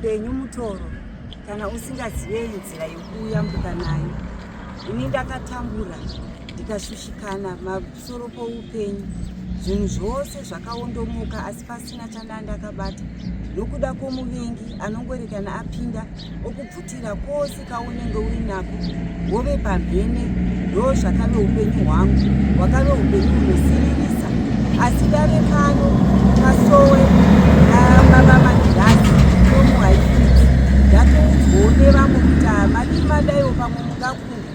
upenyu mutoro kana usingazive nzira yokuyambuka nayo. Ini ndakatambura ndikashushikana pamusoro poupenyu, zvinhu zvose zvakaondomoka asi pasina chandandakabata nokuda kwomuvengi anongori kana apinda okubvutira kwose kaunenge uri nako wove pamhene. Ndo zvakave upenyu hwangu, hwakave upenyu hunosiririsa. Asi dare pano pasowe nababa magirazi nomuhaifiti ndatoudzwawo nevamwe kuti madaiwo pamwe mungakunda.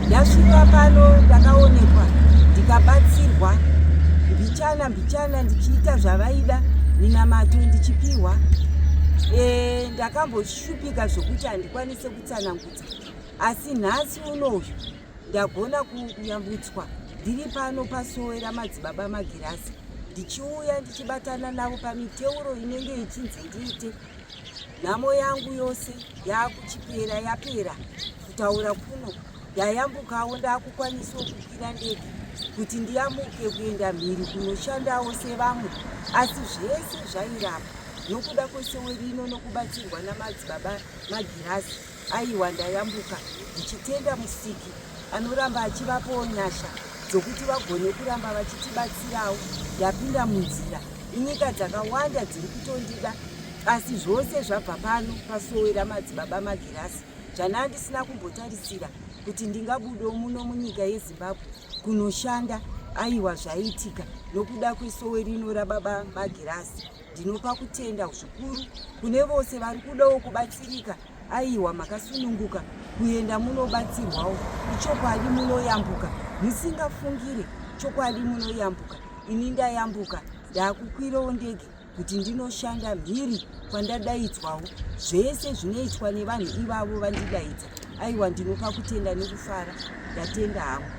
Ndasvika pano ndakaonekwa ndikabatsirwa mbichana ndichiita zvavaida, minamato ndichipiwa. Ndakamboshupika zvokuti handikwanise kutsanangudza, asi nhasi unoyu ndagona kuyambutswa ndiri pano pasowe ramadzibaba magirazi, ndichiuya ndichibatana navo pamiteuro inenge ichinzi ndiite. Nhamo yangu yose yakuchipera, yapera kutaura kuno. Ndayambukawo ndakukwanisawo kukwira ndege kuti ndiyamuke kuenda mhiri kunoshandawo sevamwe, asi zvese zvairapa nokuda kwesowe rino nokubatsirwa namadzibaba magirazi. Aiwa, ndayambuka ndichitenda Musiki anoramba achivapawo nyasha dzokuti vagone kuramba vachitibatsirawo. Ndapinda munzira, inyika dzakawanda dziri kutondida, asi zvose zvabva pano pasowe ramadzibaba magirazi. Zvanandisina kumbotarisira kuti ndingabudawo muno munyika yeZimbabwe kunoshanda. Aiwa, zvaitika nokuda kwesowe rino rababa magirazi. Ndinopa kutenda zvikuru kune vose vari kudawo kubatsirika. Aiwa, makasununguka kuenda munobatsirwawo. Chokwadi munoyambuka, musingafungire. Chokwadi munoyambuka. Ini ndayambuka ndakukwirawo ndege kuti ndinoshanda mhiri kwandadaidzwawo. Zvese zvinoitwa nevanhu ivavo vandidaidza. Aiwa, ndinopa kutenda nekufara. Ndatenda hangu.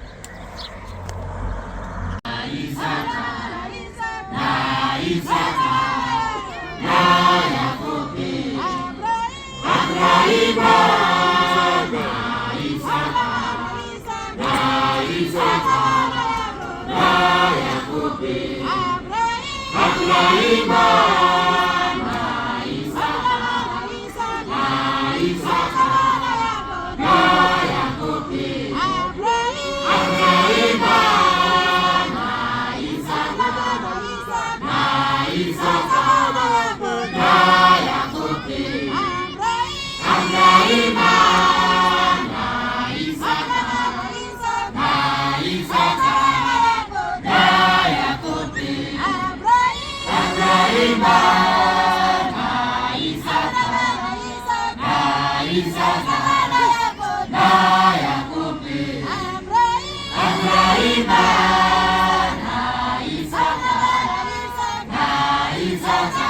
Isa